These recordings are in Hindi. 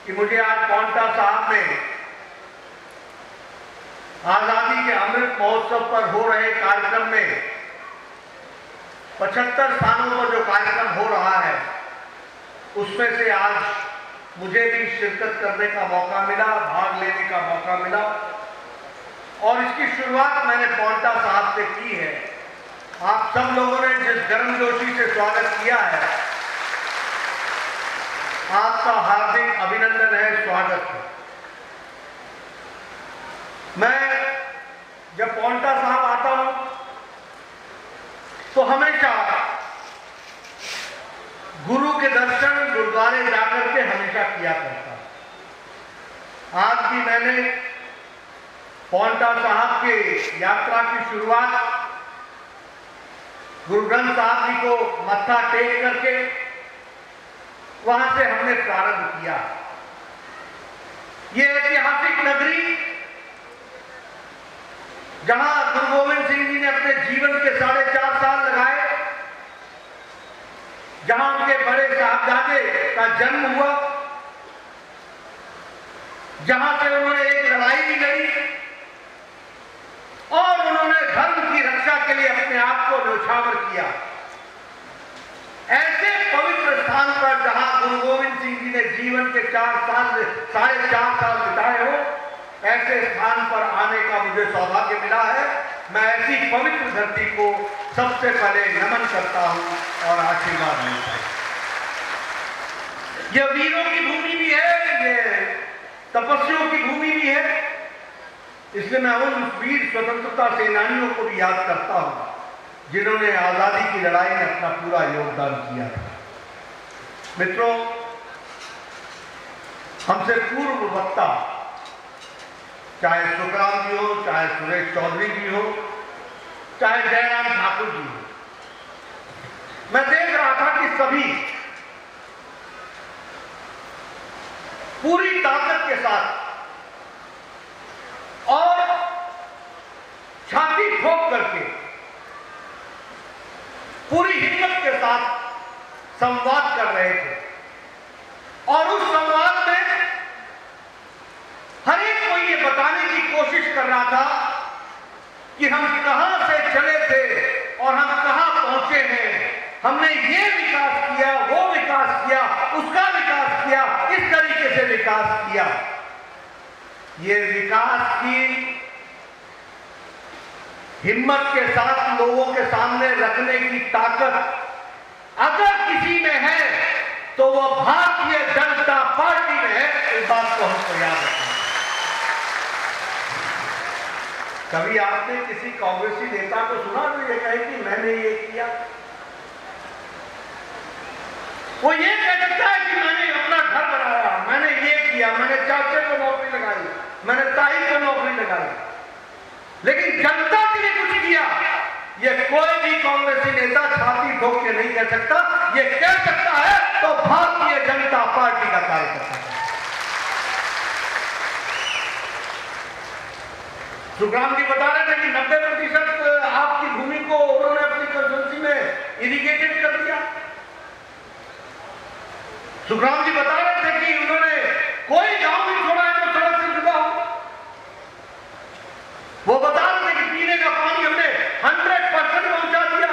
कि मुझे आज पांवटा साहब में आजादी के अमृत महोत्सव पर हो रहे कार्यक्रम में 75 स्थानों पर जो कार्यक्रम हो रहा है उसमें से आज मुझे भी शिरकत करने का मौका मिला, भाग लेने का मौका मिला और इसकी शुरुआत मैंने पांवटा साहब से की है। आप सब लोगों ने जिस गर्मजोशी से स्वागत किया है, आपका हार्दिक अभिनंदन है, स्वागत है। मैं जब पांवटा साहब आता हूं तो हमेशा गुरु के दर्शन गुरुद्वारे जाकर के हमेशा किया करता। आज भी मैंने पांवटा साहब के यात्रा की शुरुआत गुरु ग्रंथ साहब जी को मत्था टेक करके वहां से हमने प्रारंभ किया। ये ऐतिहासिक नगरी जहां गुरु गोविंद सिंह जी ने अपने जीवन के 4.5 साल लगाए, जहां उनके बड़े साहबजादे का जन्म हुआ, जहां से उन्होंने एक लड़ाई भी लड़ी और उन्होंने धर्म की रक्षा के लिए अपने आप को न्यौछावर किया। ऐसे पवित्र स्थान पर जहां गुरु गोविंद सिंह जी ने जीवन के 4.5 साल बिताए हो, ऐसे स्थान पर आने का मुझे सौभाग्य मिला है। मैं ऐसी पवित्र धरती को सबसे पहले नमन करता हूं और आशीर्वाद लेता हूं। यह वीरों की भूमि भी है, ये तपस्वियों की भूमि भी है, इसलिए मैं उन वीर स्वतंत्रता सेनानियों को भी याद करता हूं जिन्होंने आजादी की लड़ाई में अपना पूरा योगदान किया था। मित्रों, हमसे पूर्व वक्ता चाहे सुखराम जी हो, चाहे सुरेश चौधरी जी हो, चाहे जयराम ठाकुर जी हो, मैं देख रहा था कि सभी पूरी ताकत के साथ और छाती ठोक करके पूरी हिम्मत के साथ संवाद कर रहे थे और उस संवाद में हर एक को ये बताने की कोशिश कर रहा था कि हम कहां से चले थे और हम कहां पहुंचे हैं। हमने ये विकास किया, वो विकास किया, उसका विकास किया, इस तरीके से विकास किया। ये विकास की हिम्मत के साथ लोगों के सामने रखने की ताकत अगर किसी में है तो वो भारतीय जनता पार्टी में है। इस बात को हमको याद रखना। कभी आपने किसी कांग्रेसी नेता को सुना जो ये कहे कि मैंने ये किया? वो ये कह सकता है कि मैंने अपना घर बनाया, मैंने ये किया, मैंने चाचे को नौकरी लगाई, मैंने ताई को नौकरी लगाई, लेकिन जनता के लिए कुछ किया, ये कोई भी कांग्रेसी नेता छाती ठोक के नहीं कह सकता। ये कह सकता है तो भारतीय जनता पार्टी का कार्यकर्ता है। सुखराम जी बता रहे थे कि 90% आपकी भूमि को उन्होंने अपनी कंस्टिट्यूंसी में इरिगेटेड कर दिया। सुखराम जी बता रहे थे कि उन्होंने कोई गांव नहीं छोड़ा है जो सड़क से जुड़ा हो। वो बता रहे थे कि पीने का पानी हमने 100% पहुंचा दिया।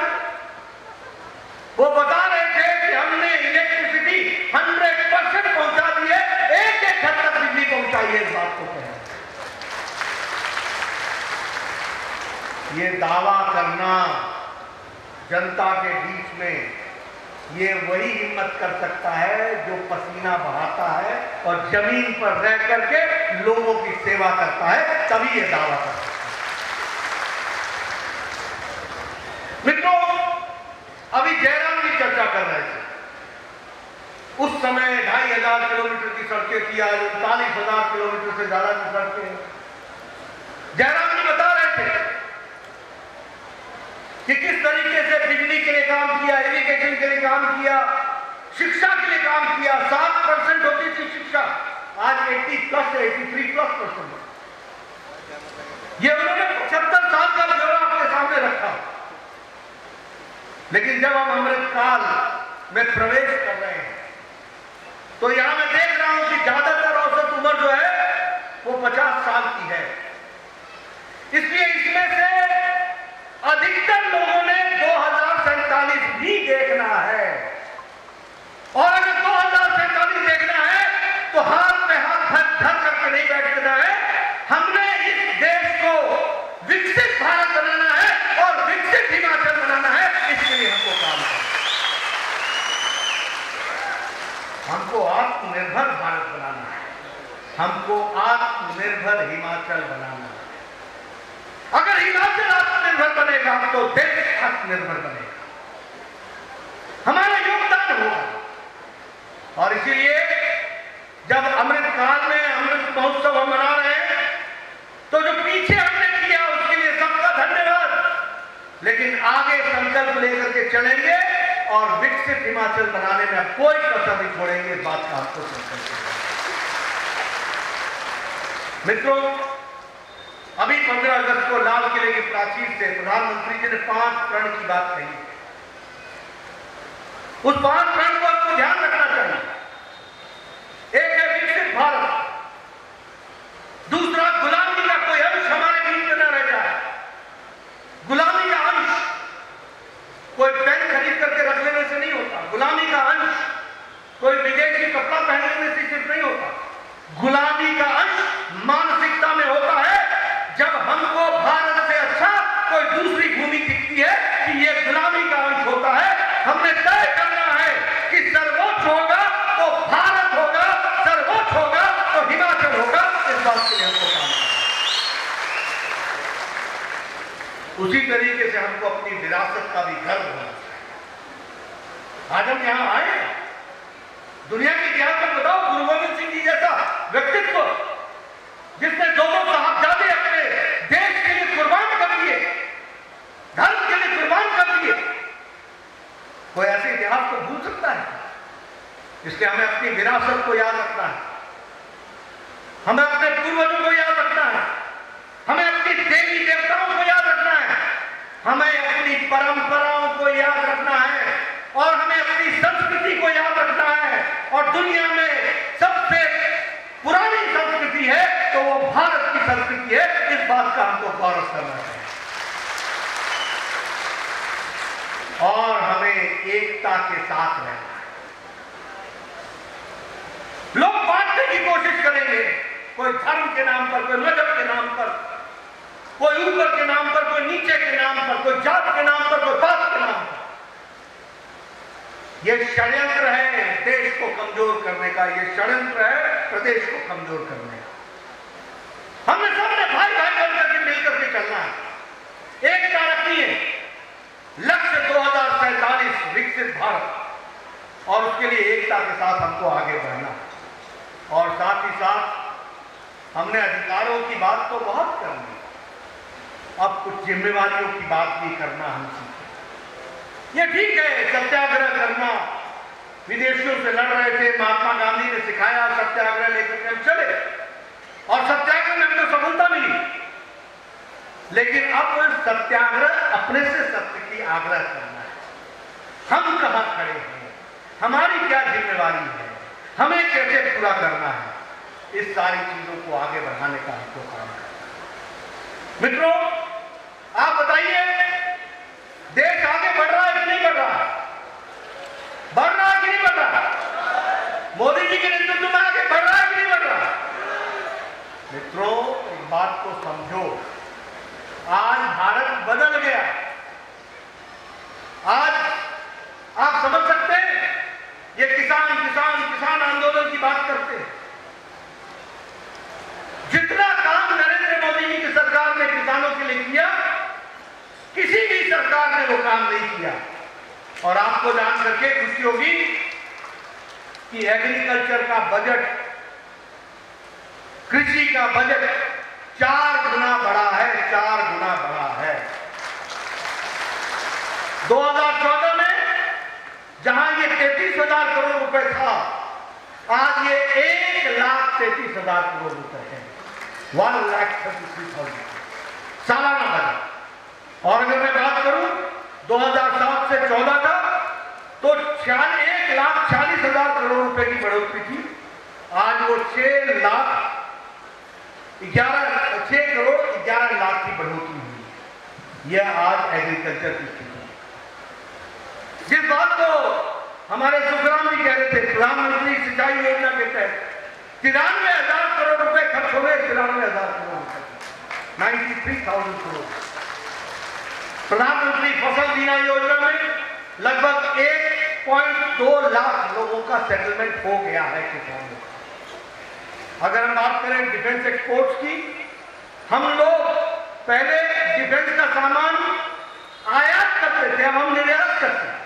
वो बता रहे थे कि हमने इलेक्ट्रिसिटी 100% पहुंचा दी है, एक घर तक बिजली पहुंचाई है। इस बात को कहें, ये दावा करना जनता के बीच में, ये वही हिम्मत कर सकता है जो पसीना बहाता है और जमीन पर रह करके लोगों की सेवा करता है, तभी ये दावा कर सकता है। मित्रों, अभी जयराम जी चर्चा कर रहे थे। उस समय 2500 किलोमीटर की सड़कें थी, आज 39,000 किलोमीटर से ज्यादा की सड़कें। जयराम जी बता रहे थे कि किस तरीके से बिजली के लिए काम किया, इरिगेशन के लिए काम किया, शिक्षा के लिए काम किया। 7% होती थी शिक्षा, आज 80+ 83+%। ये उन्होंने 75 साल का ब्यौरा अपने सामने रखा। लेकिन जब हम अमृतकाल में प्रवेश कर रहे हैं तो यहां मैं देख रहा हूं कि ज्यादातर हमको आत्मनिर्भर भारत बनाना है, हमको आत्मनिर्भर हिमाचल बनाना है। अगर हिमाचल आत्मनिर्भर बनेगा तो देश आत्मनिर्भर बनेगा, हमारा योगदान होगा। और इसीलिए जब अमृत काल में अमृत महोत्सव हम मना रहे हैं तो जो पीछे हमने किया उसके लिए सबका धन्यवाद, लेकिन आगे संकल्प लेकर के चलेंगे और विकसित हिमाचल बनाने में कोई कसर नहीं छोड़ेंगे। इस बात का आपको संकल्प है। मित्रों, अभी 15 अगस्त को लाल किले की प्राचीर से प्रधानमंत्री जी ने 5 प्रण की बात कही। उस 5 प्रण को आपको ध्यान रखना चाहिए। एक है विकसित भारत, दूसरा गुलामी का कोई अंश हमारे बीच में न रह जाए। गुलामी का अंश कोई पेन खरीद करके रख लेने से नहीं होता, गुलामी का अंश कोई विदेशी कपड़ा पहन लेने से सिर्फ नहीं होता। गुलामी का अंश मानसिकता में होता है। जब हमको भारत से अच्छा कोई दूसरी भूमि दिखती है कि यह गुलामी का अंश होता है, हमने तय करना है कि सर्वोच्च होगा तो भारत होगा, सर्वोच्च होगा तो हिमाचल होगा। इस बात के लिए हमको काम करना है। उसी तरीके से हमको अपनी विरासत का भी गर्व होना चाहिए। आज हम यहां आए, दुनिया के इतिहास में बताओ, गुरु गोविंद सिंह जी जैसा व्यक्तित्व जिसने 2 साहबजादे अपने देश के लिए कुर्बान कर दिए, धर्म के लिए कुर्बान कर दिए, कोई ऐसे इतिहास को भूल सकता है? इसलिए हमें अपनी विरासत को याद रखना है, हमें अपने पूर्वजों को याद रखना है, हमें अपनी देवी देवताओं को याद रखना है, हमें अपनी परंपराओं को याद रखना है और हमें अपनी संस्कृति को याद रखना है। और दुनिया में सबसे पुरानी संस्कृति है तो वो भारत की संस्कृति है। इस बात का हमको गौरव करना चाहिए और हमें एकता के साथ रहना है। लोग बांटने की कोशिश करेंगे, कोई धर्म के नाम पर, कोई मजहब के नाम पर, कोई ऊपर के नाम पर, कोई नीचे के नाम पर, कोई जात के नाम पर, कोई पात के नाम पर। यह षड्यंत्र है देश को कमजोर करने का, यह षड्यंत्र है प्रदेश को कमजोर करने का। हमने सबने भाई भाई बनकर के मिलकर के चलना है, एकता रखनी है। लक्ष्य 2047 विकसित भारत, और उसके लिए एकता के साथ हमको आगे बढ़ना। और साथ ही साथ हमने अधिकारों की बात तो बहुत कर ली, अब कुछ जिम्मेवारियों की बात भी करना हम सीखें। ये ठीक है सत्याग्रह करना, विदेशियों से लड़ रहे थे, महात्मा गांधी ने सिखाया, सत्याग्रह लेकर के हम चले और सत्याग्रह में हमको सफलता मिली। लेकिन अब सत्याग्रह अपने से सत्य की आग्रह करना है। हम कहां खड़े हैं, हमारी क्या जिम्मेवारी है, हमें कैसे पूरा करना है, इस सारी चीजों को आगे बढ़ाने का हमको काम करना है। मित्रों, आप बताइए, देश आगे बढ़ रहा है कि नहीं बढ़ रहा है? बढ़ रहा है कि नहीं बढ़ रहा? मोदी जी के नेतृत्व में आगे बढ़ रहा है कि नहीं बढ़ रहा? मित्रों, एक बात को समझो, आज भारत बदल गया। आज आप समझ सकते हैं, ये किसान किसान किसान आंदोलन की बात करते हैं। जितना काम नरेंद्र मोदी जी की सरकार ने किसानों के लिए किया, किसी भी सरकार ने वो काम नहीं किया। और आपको जान करके खुशी होगी कि एग्रीकल्चर का बजट, कृषि का बजट 4 गुना बढ़ा है, 4 गुना बढ़ा है। 2014 में जहां ये 33,000 करोड़ रुपए था, आज ये 1,33,000 करोड़ रुपए है। 1,33,000 सालाना बजट। और अगर मैं बात करूं 2007 से 14 का, तो 1,40,000 करोड़ रुपए की बढ़ोतरी थी। आज वो 6 करोड़ 11 लाख की बढ़ोतरी हुई। यह आज एग्रीकल्चर की स्थिति है। जिस बात को हमारे सुखराम जी कह रहे थे, प्रधानमंत्री सिंचाई योजना के तहत 93,000 करोड़ रुपए खर्च हो गए। 93,000 करोड़ रुपए, 93,000 करोड़। प्रधानमंत्री फसल बीमा योजना में लगभग 1.2 लाख लोगों का सेटलमेंट हो गया है किसानों का। अगर हम बात करें डिफेंस एक्सपोर्ट्स की, हम लोग पहले डिफेंस का सामान आयात करते थे, अब हम निर्यात करते हैं।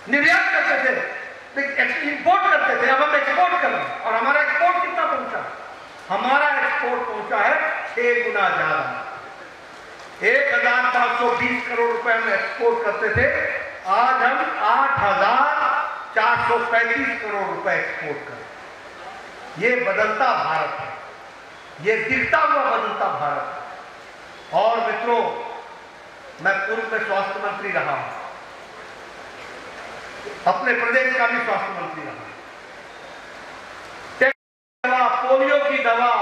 निर्यात करते थे, इंपोर्ट करते थे, अब हम एक्सपोर्ट कर रहे हैं। और हमारा एक्सपोर्ट कितना पहुंचा? हमारा एक्सपोर्ट पहुंचा है 6 गुना ज्यादा। 1520 करोड़ रुपए हम एक्सपोर्ट करते थे, आज हम 8435 करोड़ रुपए एक्सपोर्ट कर रहे हैं। ये बदलता भारत है, ये दिखता हुआ बदलता भारत है। और मित्रों, मैं पूर्व में स्वास्थ्य मंत्री रहा हूं, अपने प्रदेश का भी स्वास्थ्य मंत्री रहा। दवा, पोलियो की दवा,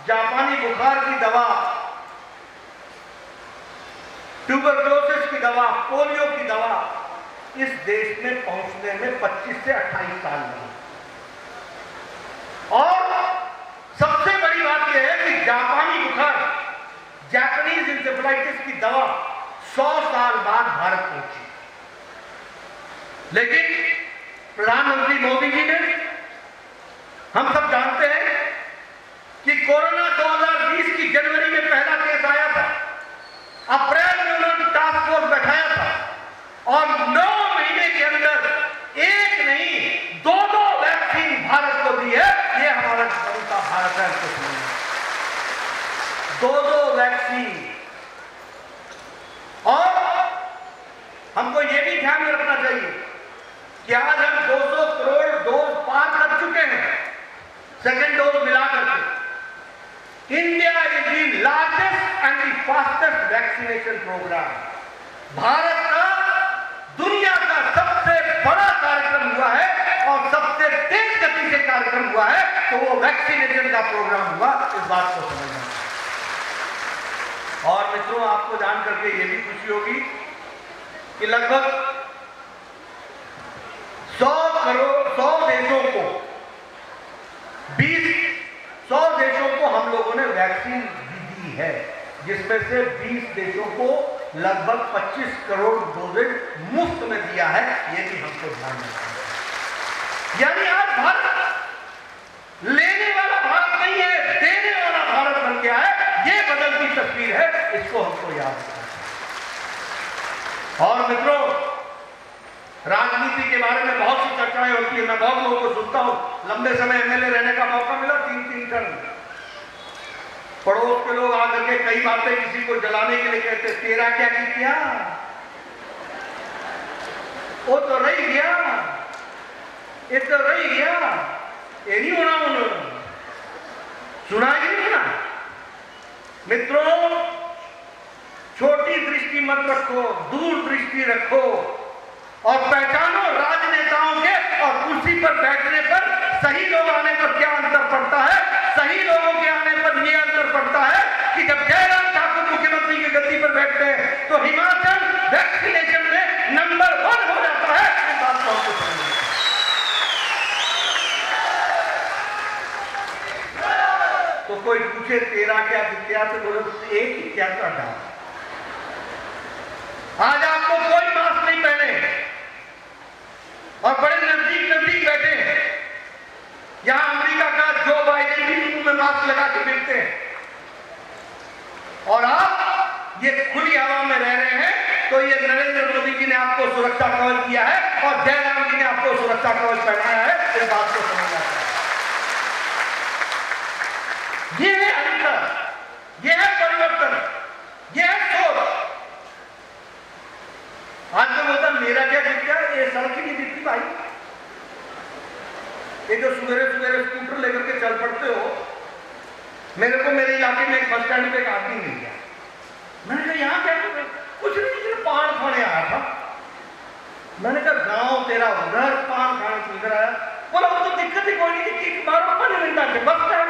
जापानी बुखार की दवा, ट्यूबरक्लोसिस की दवा, पोलियो की दवा इस देश में पहुंचने में 25 से 28 साल लगे। और सबसे बड़ी बात यह है कि जापानी बुखार, जापानीज इंसेफेलाइटिस की दवा 100 साल बाद भारत पहुंची। लेकिन प्रधानमंत्री मोदी जी ने, हम सब जानते हैं कि कोरोना 2020 की जनवरी में पहला केस आया था, अप्रैल में उन्होंने टास्क फोर्स बैठाया था और 9 महीने के अंदर एक नहीं 2 वैक्सीन भारत को दी है। ये हमारा बदलता भारत है। कुछ नहीं, 2 वैक्सीन। और हमको ये भी ध्यान में रखना चाहिए कि आज हम 200 करोड़ डोज पार कर चुके हैं, सेकेंड डोज मिलाकर के। India is the largest and the fastest vaccination programme. Bharat का दुनिया का सबसे बड़ा कार्यक्रम हुआ है और सबसे तेज गति से कार्यक्रम हुआ है, तो वो वैक्सीनेशन का प्रोग्राम हुआ। इस बात को समझना। और मित्रों, आपको जान करके ये भी खुशी होगी कि लगभग 100 देशों को 100 देशों को हम लोगों ने वैक्सीन दी है, जिसमें से 20 देशों को लगभग 25 करोड़ डोजेज मुफ्त में दिया है। ये भी हमको ध्यान रखना है। यानी आज भारत लेने वाला भारत नहीं है, देने वाला भारत बन गया है। ये बदलती तस्वीर है, इसको हमको याद रखना है। और मित्रों, राजनीति के बारे में बहुत सी चर्चाएं होती है, मैं बहुत लोगों को सुनता हूं। लंबे समय एमएलए रहने का मौका मिला, 3-3 टर्म। पड़ोस के लोग आकर के कई बातें किसी को जलाने के लिए कहते, तेरा क्या किया, वो तो रही गया, ये तो रही गया, ये नहीं होना। उन्होंने सुना कि नहीं सुना? मित्रों, छोटी दृष्टि मत रखो, दूर दृष्टि रखो और पहचानो राजनेताओं के और कुर्सी पर बैठने पर सही लोग आने पर क्या अंतर पड़ता है। सही लोगों के आने पर यह अंतर पड़ता है कि जब जयराम ठाकुर मुख्यमंत्री की गद्दी पर बैठते हैं तो हिमाचल वैक्सीनेशन में नंबर 1 हो जाता है। इस बात को आपको समझना है। तो कोई पूछे तेरा क्या किया, तो बोलो एक ही क्या कर डाल। आज आपको कोई मास्क नहीं पहने और बड़े नजदीक बैठे हैं। यहां अमेरिका का जो बाइडेन भी मुंह में मास्क लगा के मिलते हैं और आप ये खुली हवा में रह रहे हैं। तो ये नरेंद्र मोदी जी ने आपको सुरक्षा कवच दिया है और जयराम जी ने आपको सुरक्षा कवच पहनाया है। इस बात को समझना चाहिए। ये है अंतर, ये है परिवर्तन, ये है सोच। आज मैं बोलता मेरा क्या दिखता है, ये सड़क ही नहीं दिखती भाई। ये जो सवेरे सवेरे स्कूटर लेकर के चल पड़ते हो, मेरे को मेरे इलाके में एक बस स्टैंड पे एक आदमी मिल गया। मैंने कहा यहाँ क्या कर रहे? कुछ नहीं, पान खाने आया था। मैंने कहा गांव तेरा उधर, पान खाने से इधर आया। बोला वो तो दिक्कत ही कोई नहीं थी, मारो 5 मिनट से बस स्टैंड।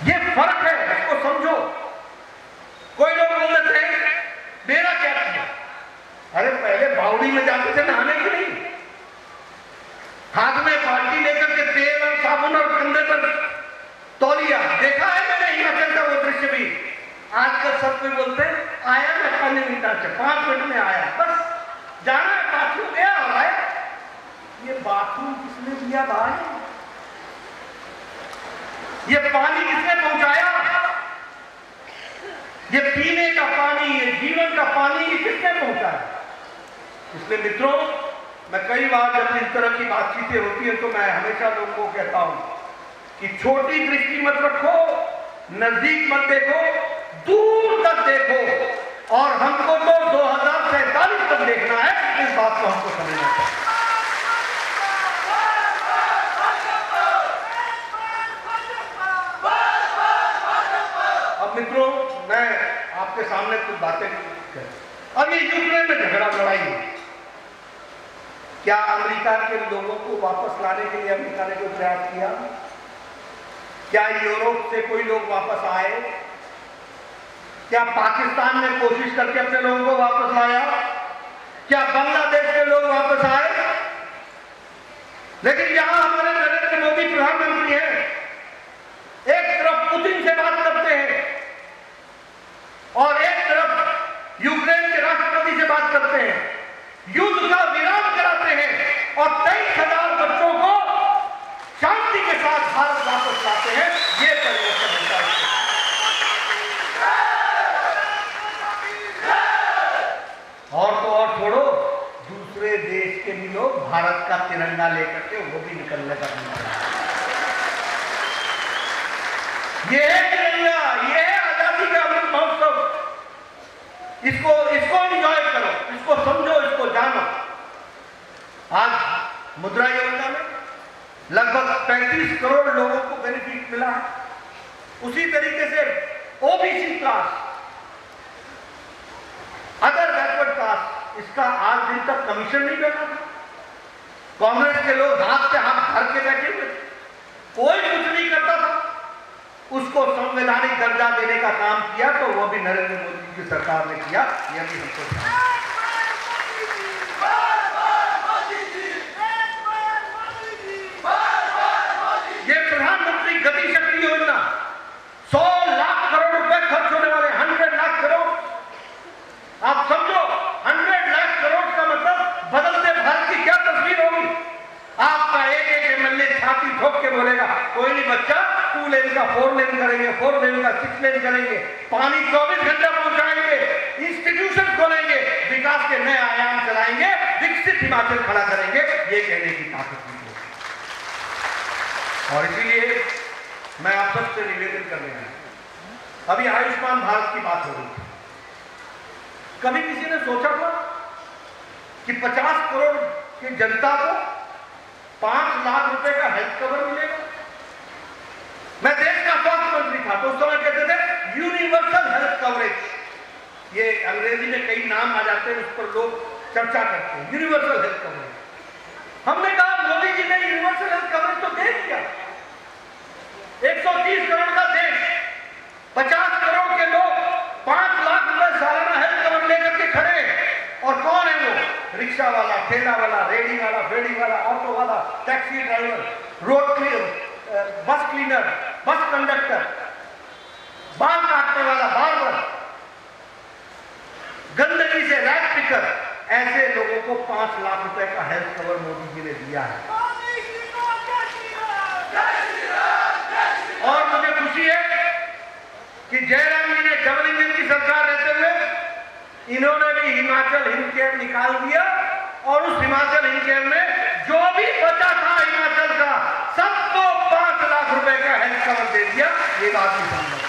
ये फर्क है, इसको समझो। कोई लोग बोल देते हैं मेरा क्या किया। अरे पहले बावड़ी में जाते थे नहाने के लिए, हाथ में बाल्टी लेकर के तेल और साबुन और कंधे पर तौलिया। देखा है मैंने हिमाचल का वो दृश्य भी। आजकल सब कोई बोलते हैं आया मैं 5 मिनट से, 5 मिनट में आया, बस ये बाथरूम किसने दिया भाई? ये पानी किसने पहुंचाया? ये पीने का पानी, ये जीवन का पानी, ये किसने पहुंचाया? इसलिए मित्रों, मैं कई बार जब इस तरह की बातचीतें होती है तो मैं हमेशा लोगों को कहता हूं कि छोटी दृष्टि मत रखो, नजदीक मत देखो, दूर तक देखो। और हमको तो 2047 तक देखना है, इस बात को हमको समझना चाहिए। अब मित्रों, मैं आपके सामने कुछ बातें कर। अब ये यूक्रेन में झगड़ा लड़ाई हुई, क्या अमेरिका के लोगों को वापस लाने के लिए अमेरिका ने कोई प्रयास किया? क्या यूरोप से कोई लोग वापस आए? क्या पाकिस्तान ने कोशिश करके अपने लोगों को वापस लाया? क्या बांग्लादेश के लोग वापस आए? लेकिन यहां हमारे नरेंद्र मोदी प्रधानमंत्री हैं, एक तरफ पुतिन से बात करते हैं और एक तरफ यूक्रेन के राष्ट्रपति से बात करते हैं, युद्ध का विराम कराते हैं और 23,000 बच्चों को शांति के साथ भारत वापस लाते हैं। ये परिवर्तन होता है। और तो और छोड़ो, दूसरे देश के भी लोग भारत का तिरंगा लेकर के वो भी निकलने का ये है तिरंगा, ये है आजादी का अमृत महोत्सव। इसको एंजॉय करो, इसको समझो, इसको जानो। आज मुद्रा योजना में लगभग 35 करोड़ लोगों को बेनिफिट मिला है। उसी तरीके से OBC class, other backward class, इसका आज दिन तक कमीशन नहीं मिला था। कांग्रेस के लोग हाथ पे हाथ धर के बैठे हुए, कोई कुछ नहीं करता था। उसको संवैधानिक दर्जा देने का काम किया तो वो भी नरेंद्र मोदी की सरकार ने किया। यह भी हमको ये प्रधानमंत्री गति शक्ति योजना 100 लाख करोड़ रुपए खर्च होने वाले, 100 लाख करोड़। आप समझो, 100 लाख करोड़ का मतलब बदलते भारत की क्या तस्वीर होगी? आपका एक एमएलए छाती ठोक के बोलेगा, कोई नहीं बच्चा, 2 लेन का 4 लेन करेंगे, 4 लेन का 6 लेन करेंगे, पानी 24 घंटा पहुंचाएंगे, इंस्टीट्यूशन खोलेंगे, विकास के नए आयाम चलाएंगे, विकसित हिमाचल खड़ा करेंगे। ये कहने की ताकत नहीं है। और इसीलिए मैं आप सबसे निवेदन कर रहा हूं, अभी आयुष्मान भारत की बात हो रही थी। कभी किसी ने सोचा था कि 50 करोड़ की जनता को 5 लाख रुपए का हेल्थ कवर मिलेगा? मैं देश का स्वास्थ्य मंत्री था तो उस समय कहते थे यूनिवर्सल हेल्थ कवरेज। ये अंग्रेजी में कई नाम आ जाते हैं, उस पर लोग चर्चा करते हैं, यूनिवर्सल हेल्थ कवरेज। हमने कहा मोदी जी ने यूनिवर्सल हेल्थ कवरेज तो दे दिया। 130 करोड़ का देश, 50 करोड़ के लोग 5 लाख रुपए सालाना हेल्थ कवर लेकर के खड़े हैं। और कौन है वो? रिक्शा वाला, ठेला वाला, रेडी वाला, फेडी वाला, ऑटो वाला, टैक्सी ड्राइवर, रोड क्लीनर, बस क्लीनर, बस कंडक्टर, बाल काटने वाला, बार्बर, गंदगी से रैक पिकर, ऐसे लोगों को 5 लाख रुपए का हेल्थ कवर मोदी जी ने दिया है। और मुझे खुशी है कि जयराम जी ने डबल इंजन की सरकार रहते हुए इन्होंने भी हिमाचल हिमकेयर निकाल दिया और उस हिमाचल हिमकेयर में जो भी बचा था हिमाचल का सबको 5 लाख रुपए का हेल्थ कवर दे दिया। ये बात भी संभव।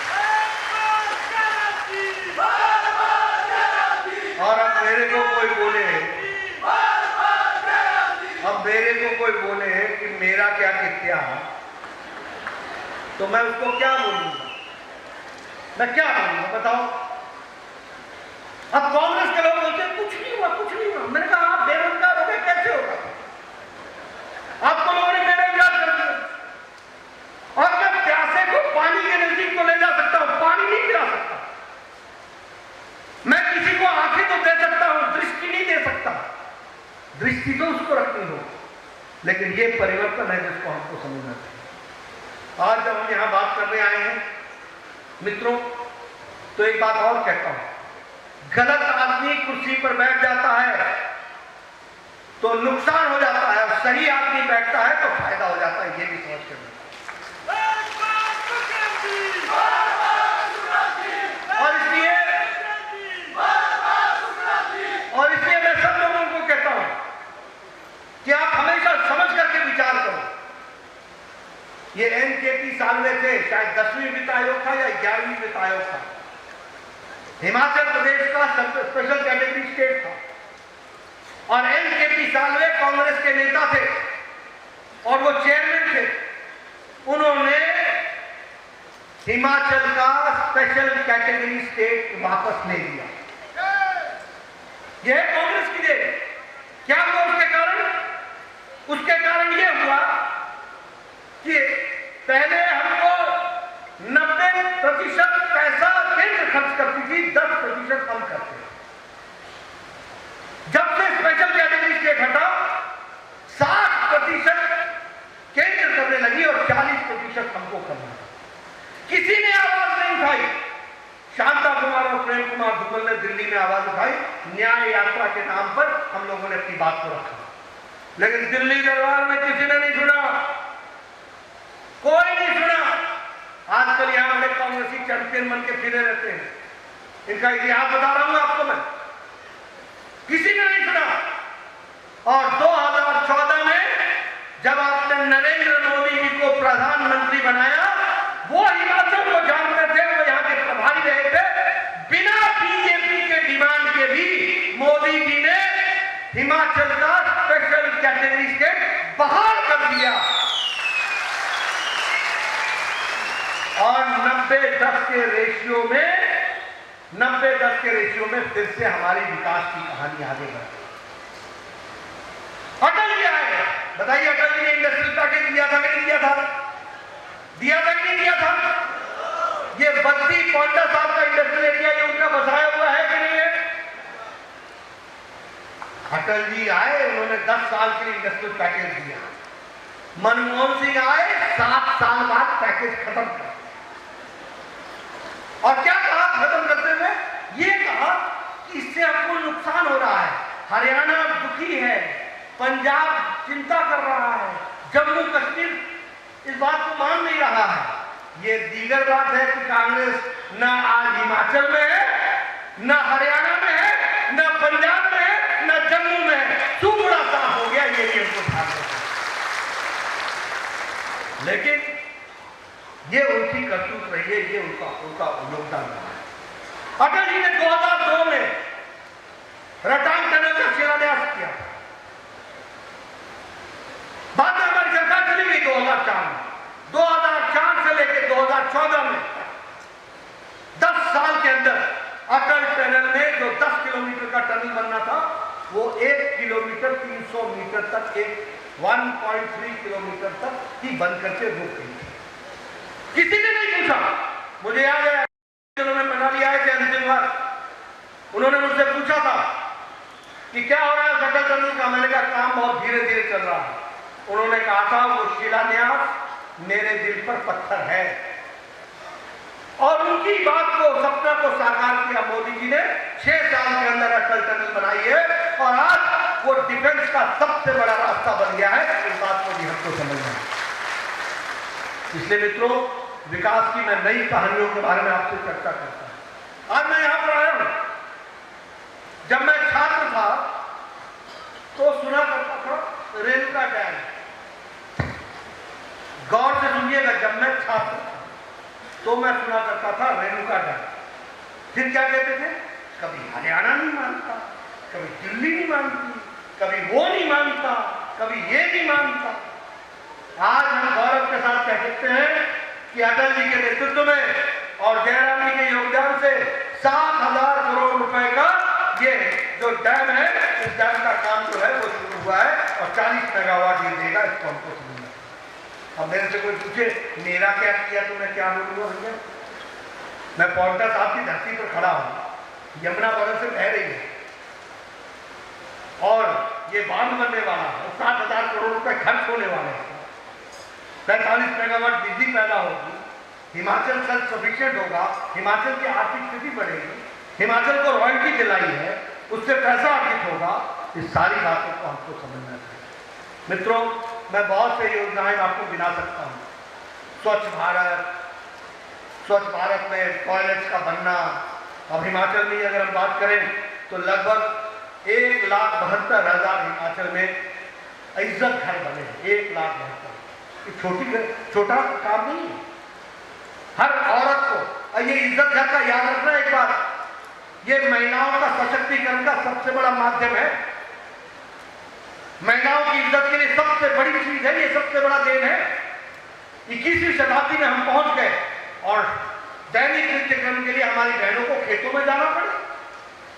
और अब मेरे को कोई बोले कि मेरा क्या किया, तो मैं उसको क्या बोलूंगा? मैं क्या बोलूंगा बताओ? अब कांग्रेस के लोग बोलते हैं कुछ नहीं हुआ, कुछ नहीं हुआ। मैंने कहा आप बेरोजगार हो गए, कैसे होगा? आपको लोगों ने बेरोजगार कर दिया। और मैं प्यासे को पानी के नजदीक तो ले जा सकता हूं, पानी नहीं पिला सकता। मैं किसी को आंखें तो दे सकता हूं, दृष्टि नहीं दे सकता। दृष्टि तो उसको रखनी हो, लेकिन ये परिवर्तन है जिसको हमको समझना चाहिए। आज जब हम यहां बात करने आए हैं मित्रों, तो एक बात और कहता हूं, गलत आदमी कुर्सी पर बैठ जाता है तो नुकसान हो जाता है, और सही आदमी बैठता है तो फायदा हो जाता है। ये भी समझ कर और इसलिए मैं सब लोगों को कहता हूं कि आप हमेशा समझ करके विचार करो। ये एनकेपी सालवे थे, शायद 10वीं वित्त आयोग था या 11वीं वित्त आयोग था। हिमाचल प्रदेश का स्पेशल कैटेगरी स्टेट था और एनकेपी सालवे कांग्रेस के नेता थे और वो चेयरमैन थे। उन्होंने हिमाचल का स्पेशल कैटेगरी स्टेट वापस ले लिया। यह कांग्रेस की देन। क्या हुआ उसके कारण? उसके कारण यह हुआ कि पहले हमको 90% पैसा केंद्र खर्च करती थी, 10% हम करते हैं। जब से स्पेशल कैटेगरी स्टेट हटा, 60% केंद्र करने लगी और 40% हमको करना। किसी ने आवाज नहीं उठाई। शांता कुमार और प्रेम कुमार धूमल ने दिल्ली में आवाज उठाई, न्याय यात्रा के नाम पर हम लोगों ने अपनी बात को रखा, लेकिन दिल्ली दरबार में किसी ने नहीं सुना, कोई नहीं सुना। आजकल यहां बड़े कांग्रेसी चैंपियन बन के फिरे रहते हैं, इनका इतिहास बता रहा हूं आपको मैं। किसी ने नहीं सुना। और 2014 में जब आपने नरेंद्र मोदी जी को प्रधानमंत्री बनाया, वो हिमाचल को जानते थे, वो यहाँ के प्रभारी रहे थे। बिना बीजेपी के डिमांड के भी मोदी जी ने हिमाचल का स्पेशल कैटेगरी स्टेट बहाल कर दिया और 90-10 के रेशियो में फिर से हमारी विकास की कहानी आगे बढ़ गई। अटल जी आए, बताइए अटल जी ने इंडस्ट्रियल पैकेज दिया था कि नहीं दिया था? दिया था कि नहीं दिया था? ये बद्दी पौंटा साहब का इंडस्ट्रियल एरिया ये उनका बसाया हुआ है कि नहीं है? अटल जी आए, उन्होंने 10 साल के लिए इंडस्ट्रियल पैकेज दिया। मनमोहन सिंह आए, 7 साल बाद पैकेज खत्म कर। और क्या कहा खत्म करते हुए? ये कहा कि इससे आपको नुकसान हो रहा है, हरियाणा दुखी है, पंजाब चिंता कर रहा है, जम्मू कश्मीर इस बात को मान नहीं रहा है। ये दीगर बात है कि कांग्रेस न आज हिमाचल में है, न हरियाणा में है, न पंजाब में है, न जम्मू में है। टुकड़ा साफ हो गया, ये भी हमको ध्यान रखना। लेकिन ये उनकी करतूत रही है, ये उनका योगदान रहा है। अटल जी ने 2002 में रटांग टनल का शिलान्यास किया। बाद में हमारी सरकार चली गई 2004 में। 2004 से लेकर 2014 में 10 साल के अंदर अटल टनल में जो 10 किलोमीटर का टनल बनना था, वो 1 किलोमीटर 300 मीटर तक, 1.3 किलोमीटर तक ही बन करके रुक गई। किसी ने नहीं पूछा। मुझे याद है उन्होंने मनाली आए थे अंतिम बार, उन्होंने मुझसे पूछा था कि क्या हो रहा है अटल टनल का। मैंने कहा काम बहुत धीरे धीरे चल रहा है। उन्होंने कहा था वो शिलान्यास मेरे दिल पर पत्थर है। और उनकी बात को, सपना को साकार किया मोदी जी ने। 6 साल के अंदर अटल टनल बनाई है और आज वो डिफेंस का सबसे बड़ा रास्ता बन गया है। इस बात को भी हमको समझना है। इसलिए मित्रों, विकास की मैं नई कहानियों के बारे में आपसे चर्चा करता हूं। आज मैं यहां पर आया हूं। जब मैं छात्र था तो सुना करता था रेणुका डैम। गौर से सुनिएगा, जब मैं छात्र था तो मैं सुना करता था रेणुका डैम। फिर क्या कहते थे? कभी हरियाणा नहीं मानता, कभी दिल्ली नहीं मानती, कभी वो नहीं मानता, कभी ये नहीं मानता। आज हम गौरव के साथ कह सकते हैं कि अटल जी के नेतृत्व में और जयराम जी के योगदान से 7,000 करोड़ रुपए का ये जो डैम है, इस डैम का काम जो है वो शुरू हुआ है और 40 मेगावाट ये देगा। इसको हमको समझना। अब मेरे से कोई पूछे मेरा क्या किया तो मैं क्या बोलूंगा भैया? मैं पौंटा साहब की धरती पर खड़ा हूं, यमुना बगल से बह रही है और ये बांध बनने वाला है, 7,000 करोड़ रुपए खर्च होने वाले हैं, 45 मेगावाट बिजली पैदा होगी, हिमाचल सेल्फ सफिशिएंट होगा, हिमाचल की आर्थिक स्थिति बढ़ेगी, हिमाचल को रॉयल्टी दिलाई है, उससे पैसा अर्जित होगा इस सारी बातों को हमको समझना चाहिए। मित्रों, मैं बहुत से योजनाएं आपको गिना सकता हूँ। स्वच्छ भारत में टॉयलेट्स का बनना। अब हिमाचल में अगर हम बात करें तो लगभग 1,72,000 हिमाचल में इज्जत घर बने। 1,72,000 छोटा काम नहीं है। हर औरत को ये इज्जत घर का याद रखना एक बात, ये महिलाओं का सशक्तिकरण का सबसे बड़ा माध्यम है। महिलाओं की इज्जत के लिए सबसे बड़ी चीज है, ये सबसे बड़ा देन है। 21वीं शताब्दी में हम पहुंच गए और दैनिक नित्यक्रम के लिए हमारी बहनों को खेतों में जाना पड़े।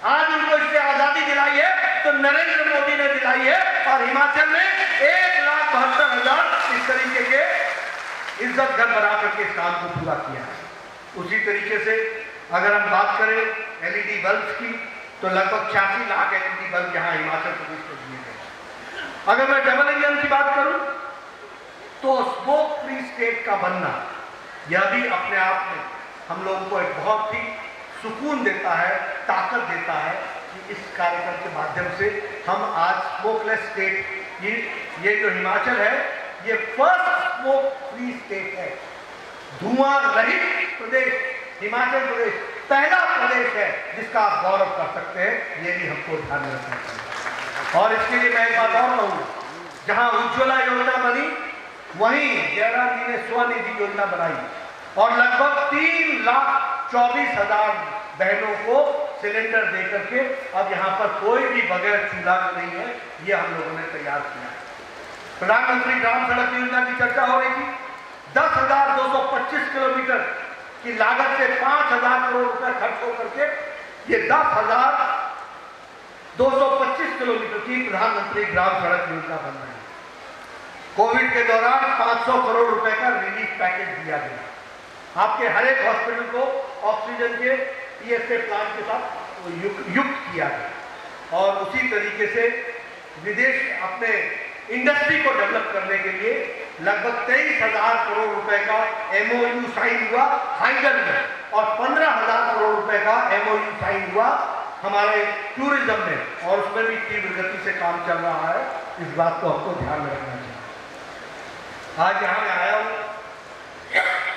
आज उनको इससे आजादी दिलाई है तो नरेंद्र मोदी ने दिलाई है, और हिमाचल में 1,72,000 इस तरीके के इज्जत घर बना करके इस काम को पूरा किया है। उसी तरीके से अगर हम बात करें एलईडी बल्ब की तो लगभग 86 लाख एलईडी बल्ब यहाँ हिमाचल प्रदेश में दिए गए। अगर मैं डबल इंजन की बात करूं तो स्मोक फ्री स्टेट का बनना, यह भी अपने आप में हम लोगों को एक बहुत ही सुकून देता है, ताकत देता है कि इस कार्यक्रम के माध्यम से हम आज स्मोकलेस स्टेट, ये जो हिमाचल है ये फर्स्ट स्मोक फ्री स्टेट है। धुआं रहित प्रदेश हिमाचल प्रदेश पहला प्रदेश है जिसका आप गौरव कर सकते हैं। ये भी हमको ध्यान में रखना चाहिए। और इसके लिए मैं एक बात और कहूँगा, जहाँ उज्ज्वला योजना बनी वहीं जयराम जी ने स्वनिधि योजना बनाई और लगभग 3,24,000 बहनों को सिलेंडर दे करके अब यहाँ पर कोई भी बगैर चूल्हा नहीं है, ये हम लोगों ने तैयार किया है। प्रधानमंत्री ग्राम सड़क योजना की चर्चा हो रही थी। 10,225 किलोमीटर की लागत से 5,000 करोड़ रुपए खर्च हो करके ये 10,225 किलोमीटर की प्रधानमंत्री ग्राम सड़क योजना बन रही है। कोविड के दौरान 500 करोड़ रुपए का रिलीफ पैकेज दिया गया। आपके हर एक हॉस्पिटल को ऑक्सीजन के पीएसए प्लांट के साथ युक्त किया गया और उसी तरीके से विदेश अपने इंडस्ट्री को डेवलप करने के लिए लगभग 23,000 करोड़ रुपए का एमओयू साइन हुआ हाइडल में और 15,000 करोड़ रुपए का एमओयू साइन हुआ हमारे टूरिज्म में, और उसमें भी तीव्र गति से काम चल रहा है। इस बात को हमको ध्यान में रखना चाहिए। आज यहाँ मैं आया हूँ,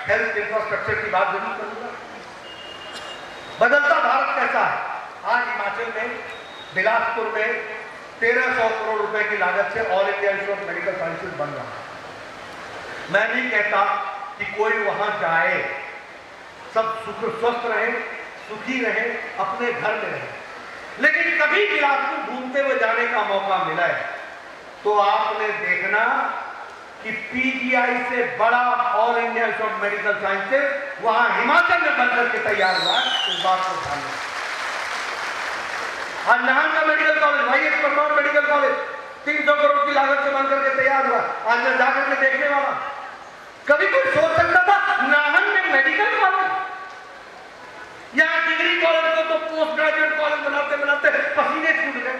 हेल्थ इंफ्रास्ट्रक्चर की बात जरूर करूंगा। बदलता भारत कैसा है? आज हिमाचल में बिलासपुर में 1,300 करोड़ रुपए की लागत से all India institute of medical sciences बन रहा है। मैं नहीं कहता कि कोई वहां जाए, सब सुख स्वस्थ रहे, सुखी रहे, अपने घर में रहे, लेकिन कभी बिलासपुर घूमते हुए जाने का मौका मिला है तो आपने देखना कि पीजीआई से बड़ा all India institute of medical sciences वहां हिमाचल में बनकर के तैयार हुआ है। इस बात को ध्यान रखें। आज नाहन का मेडिकल कॉलेज, भाई एक परमार मेडिकल कॉलेज 300 करोड़ की लागत से बनकर के तैयार हुआ। आज मैं जाकर के देखने वाला, कभी कोई सोच सकता था नाहन में मेडिकल कॉलेज? यहाँ डिग्री कॉलेज को तो पोस्ट ग्रेजुएट कॉलेज बनाते बनाते पसीने छूट गए।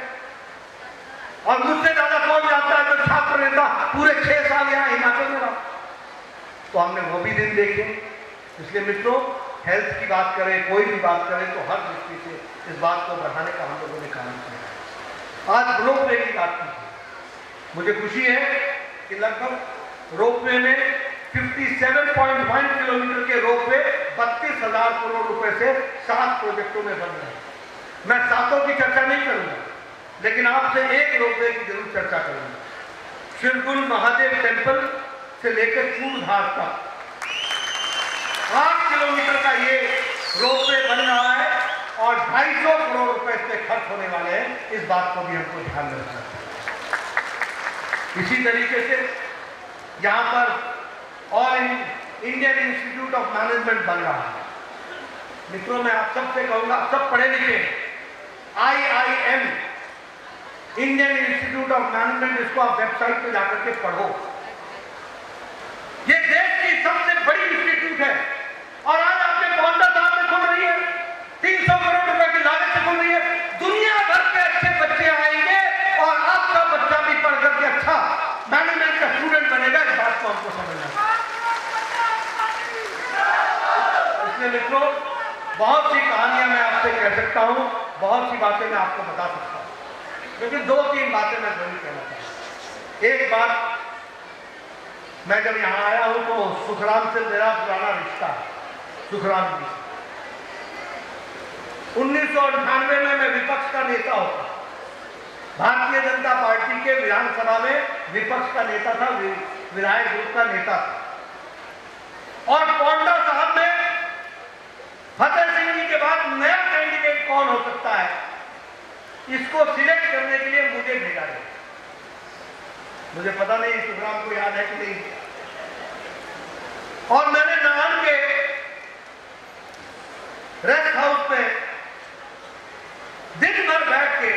और मुझसे ज्यादा कौन जाता है जो छात्र नेता पूरे 6 साल यहाँ हिमाचल में रहा, तो हमने वो भी दिन देखे। इसलिए मित्रों, हेल्थ की बात करें, कोई भी बात करें तो हर दृष्टि से इस बात को बढ़ाने का हम लोगों ने काम किया। आज रोपवे की बात की, मुझे खुशी है कि लगभग रोपवे में 57.1 किलोमीटर के रोपवे 32,000 करोड़ रुपए से 7 प्रोजेक्टों में बन रहे हैं। मैं 7 की चर्चा नहीं करूंगा, लेकिन आपसे एक रोपवे की जरूर चर्चा करूंगा। शिरकुल महादेव टेम्पल से लेकर चूड़धार तक 8 किलोमीटर का ये रोपवे बन रहा है और 250 करोड़ रुपए इस पे खर्च होने वाले हैं। इस बात को भी हमको ध्यान में रखना चाहिए। इसी तरीके से यहां पर all Indian institute of management बन रहा है। मित्रों, मैं आप सबसे कहूंगा, आप सब पढ़े लिखे, IIM Indian institute of management, इसको आप वेबसाइट पे जाकर के पढ़ो। ये देश की सबसे बड़ी इंस्टीट्यूट है और आज आपके पौंडा साहब में खुल रही है, 300 करोड़ रुपए की लागत से खुल रही है। दुनिया भर के अच्छे बच्चे आएंगे और आपका बच्चा भी पढ़ करके अच्छा मैनेजमेंट का स्टूडेंट बनेगा। इस बात को हमको समझना है। इसलिए मित्रों, बहुत सी कहानियां मैं आपसे कह सकता हूं, बहुत सी बातें मैं आपको बता सकता हूं, लेकिन दो तीन बातें मैं जरूर कहना चाहता हूं। एक बात, मैं जब यहां आया हूं तो सुखराम से मेरा पुराना रिश्ता है। सुखराम जी 1998 में मैं विपक्ष का नेता होता, भारतीय जनता पार्टी के विधानसभा में विपक्ष का नेता था, विधायक ग्रुप का नेता था। और पोंडा साहब ने फतेह सिंह जी के बाद नया कैंडिडेट कौन हो सकता है, इसको सिलेक्ट करने के लिए मुझे भेजा गया। मुझे पता नहीं सुखराम को याद है कि नहीं। और मैंने नाहन के रेस्ट हाउस में दिन भर बैठ के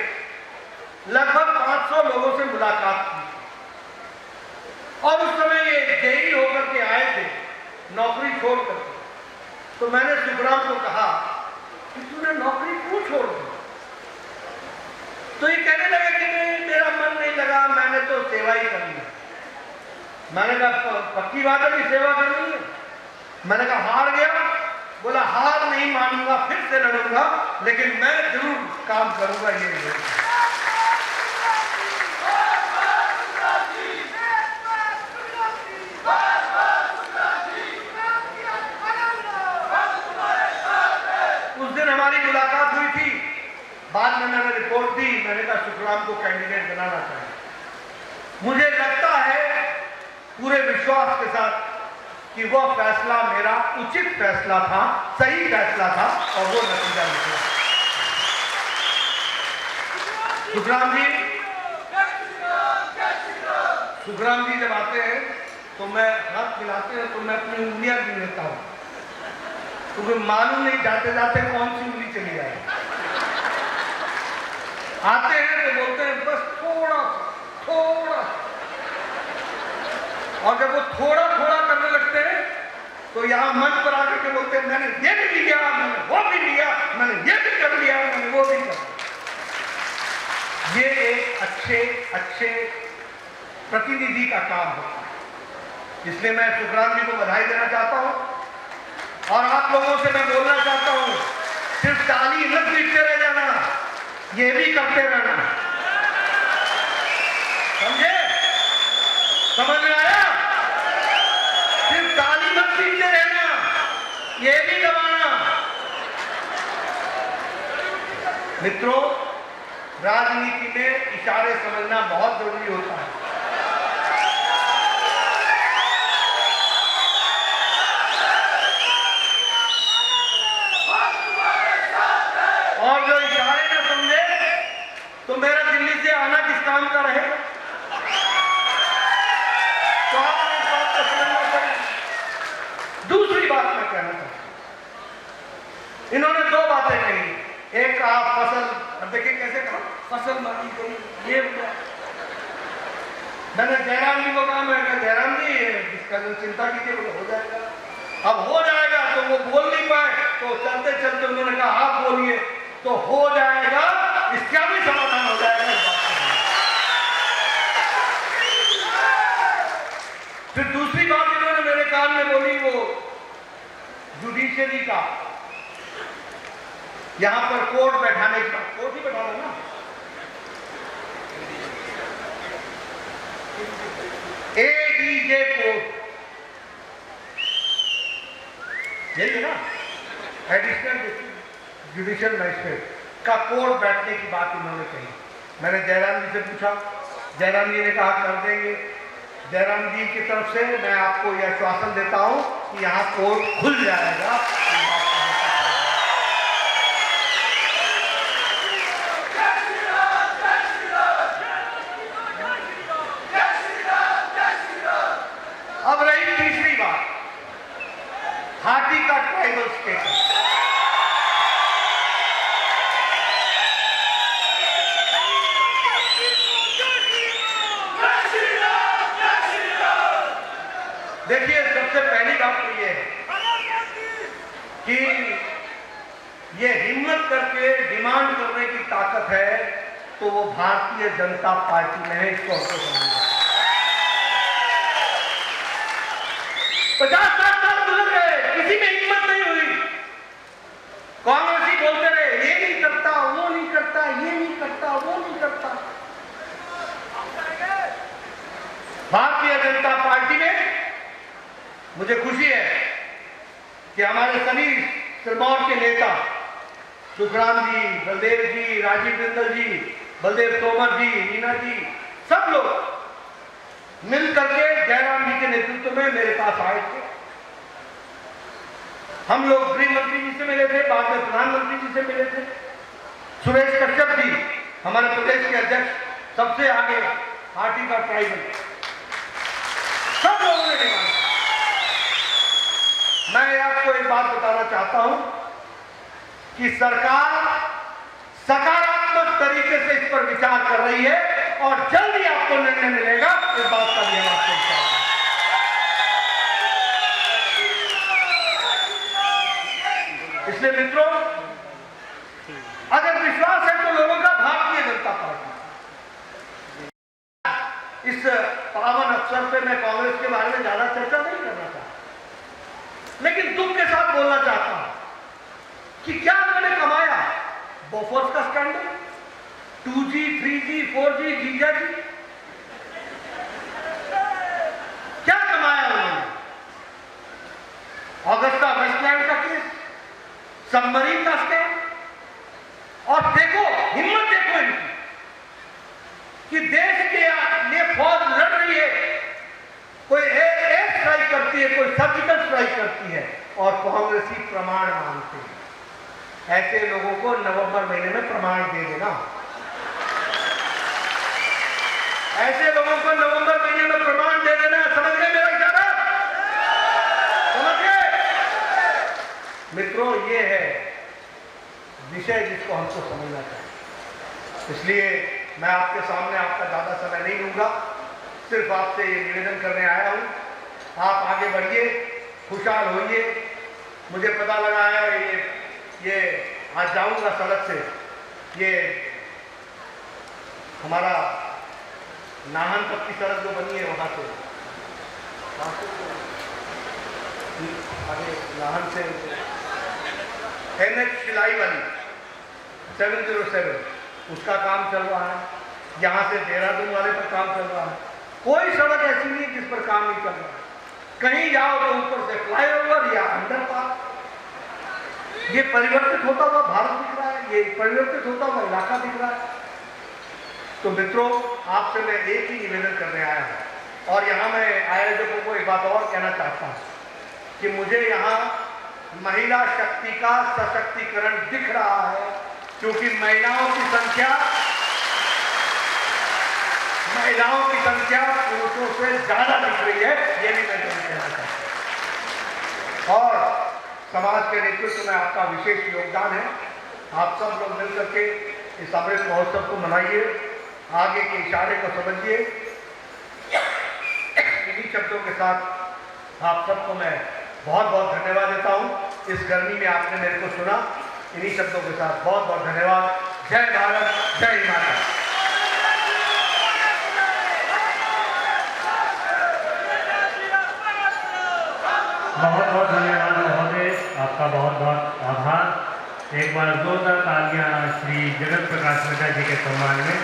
लगभग 500 लोगों से मुलाकात की। और उस समय ये जेई होकर के आए थे, नौकरी छोड़कर। तो मैंने सुखराम को कहा कि तूने नौकरी क्यों छोड़ दी? तो ये कहने लगा कि नहीं, मेरा मन नहीं लगा, मैंने तो सेवा ही करनी है। मैंने कहा पक्की बात है कि सेवा करनी है? मैंने कहा हार गया? बोला हार नहीं मानूंगा, फिर से लड़ूंगा, लेकिन मैं जरूर काम करूंगा। ये उस दिन हमारी मुलाकात हुई थी। बाद में मैंने रिपोर्ट दी, मैंने कहा सुखराम को कैंडिडेट बनाना चाहिए। मुझे लगता है पूरे विश्वास के साथ कि वो फैसला मेरा उचित फैसला था, सही फैसला था, और वो नतीजा निकला। सुखराम जी जब आते हैं तो मैं हाथ मिलाते हैं तो मैं अपनी उंगलियां गिन लेता हूं, क्योंकि मालूम नहीं जाते जाते कौन सी उंगली चली जाए। आते हैं तो बोलते हैं बस थोड़ा थोड़ा, और जब वो थोड़ा थोड़ा करने लगते हैं तो यहां मंच पर आकर के बोलते हैं मैंने ये भी लिया, मैंने वो भी लिया, मैंने ये भी कर लिया, मैंने वो भी कर लिया। ये एक अच्छे प्रतिनिधि का काम होता है। इसलिए मैं सुखराम जी को बधाई देना चाहता हूं। और आप लोगों से मैं बोलना चाहता हूं, सिर्फ ताली मत पीटते रह जाना, ये भी करते रहना। समझे? समझ में आया? सिर्फ ताली मत पीटते रहना, ये भी दबाना। मित्रों, राजनीति में इशारे समझना बहुत जरूरी होता है। और जो इशारे न समझे तो मेरा दिल्ली से आना किस काम का रहेगा? तो आप इस बात को समझना चाहिए। दूसरी बात मैं कहना चाहता हूं, इन्होंने दो बातें कही। एक कहा फसल, देखिए कैसे कहा, फसल मारी गई, ये मैंने जयराम जी को कहा, मैं कहा जयराम जी इसका जो चिंता कीजिए हो जाएगा। अब हो जाएगा तो वो बोल नहीं पाए, तो चलते चलते उन्होंने कहा आप बोलिए, तो हो जाएगा, इसका भी समाधान हो जाएगा। फिर दूसरी बात इन्होंने मेरे कान में बोली, वो जुडिशरी का, यहां पर कोर्ट बैठाने का, कोर्ट ही बैठाना ना, एडीजे कोर्ट, यही है ना, एडिशनल जुडिशियल मजिस्ट्रेट का कोर्ट बैठने की बात इन्होंने कही। मैंने जयराम जी से पूछा, जयराम जी ने कहा कर देंगे। जयराम जी की तरफ से मैं आपको यह आश्वासन देता हूं कि यहां कोर्ट खुल जाएगा। अब रही तीसरी बात, हाथी का ट्राइबल स्टेटस। देखिए, सबसे पहली बात तो ये है कि ये हिम्मत करके डिमांड करने की ताकत है तो वो भारतीय जनता पार्टी में है। इसको हमको समझना, 50-60 साल गुजर गए, किसी में हिम्मत नहीं हुई। कांग्रेसी बोलते रहे ये नहीं करता, वो नहीं करता, करता, ये नहीं करता, वो नहीं करता। भारतीय जनता पार्टी में मुझे खुशी है कि हमारे सभी सिरमौर के नेता सुखराम जी, बलदेव जी, राजीव बिंदल जी, बलदेव तोमर जी, मीना जी, सब लोग मिल करके जयराम जी के नेतृत्व में मेरे पास आए थे। हम लोग गृह मंत्री जी से मिले थे, बाद में प्रधानमंत्री जी से मिले थे। सुरेश कश्यप जी हमारे प्रदेश के अध्यक्ष, सबसे आगे पार्टी का ट्राइबल, सब लोगों ने डिमांड। मैं आपको एक बात बताना चाहता हूं कि सरकार सकारात्मक तरीके से इस पर विचार कर रही है और जल्दी आपको निर्णय मिलेगा, इस बात का भी हम आपको विचार है। इसलिए मित्रों, अगर विश्वास है तो लोगों का भारतीय जनता पार्टी इस पावन अवसर पे मैं कांग्रेस के बारे में ज्यादा चर्चा नहीं करना चाहता, लेकिन दुख के साथ बोलना चाहता हूं कि क्या उन्होंने कमाया? बोफोर्स का स्कैंडल, 2G, 3G, 4G, जीजा जी, क्या कमाया उन्होंने? ऑगस्टा वेस्टलैंड का केस, सबमरीन का स्कैम, और देखो हिम्मत देखो इनकी कि देश के लिए फौज लड़ रही है, कोई एयर स्ट्राइक करती है, कोई सर्जिकल स्ट्राइक करती है, और कांग्रेसी प्रमाण मांगते हैं। ऐसे लोगों को नवंबर महीने में प्रमाण दे देना, ऐसे लोगों को नवंबर महीने में प्रमाण दे देना। समझ गए मेरा इशारा? समझ गए मित्रों? ये है विषय जिसको हमको समझना चाहिए। इसलिए मैं आपके सामने आपका ज्यादा समय नहीं लूंगा, सिर्फ आपसे ये निवेदन करने आया हूं, आप आगे बढ़िए, खुशहाल होइए। मुझे पता लगा है ये आज जाऊंगा सड़क से, ये हमारा नाहन तक की सड़क जो बनी है वहां से आगे नाहन से NH शिलाई वाली 707, उसका काम चल रहा है। यहाँ से देहरादून वाले पर काम चल रहा है। कोई सड़क ऐसी नहीं जिस पर काम नहीं चल रहा है। कहीं जाओ तो ऊपर से फ्लाईओवर या अंडरपास। ये परिवर्तित होता हुआ भारत दिख रहा है, ये परिवर्तित होता हुआ इलाका दिख रहा है। तो मित्रों, आपसे मैं एक ही निवेदन करने आया हूँ, और यहाँ मैं आयोजकों को एक बात और कहना चाहता हूँ कि मुझे यहाँ महिला शक्ति का सशक्तिकरण दिख रहा है, क्योंकि महिलाओं की संख्या पुरुषों से ज्यादा दिख रही है। ये भी मैं कहना चाहता हूं। और समाज के नेतृत्व में आपका विशेष योगदान है। आप सब लोग मिलकर के इस अमृत महोत्सव को मनाइए, आगे के इशारे को समझिए। इन्हीं शब्दों के साथ आप सबको मैं बहुत बहुत धन्यवाद देता हूं। इस गर्मी में आपने मेरे को सुना। इन्हीं शब्दों के साथ बहुत बहुत धन्यवाद। जय भारत, जय माता। बहुत बहुत धन्यवाद महोदय, आपका बहुत बहुत आभार। एक बार जोरदार तालियां श्री जगत प्रकाश नड्डा जी के सम्मान में।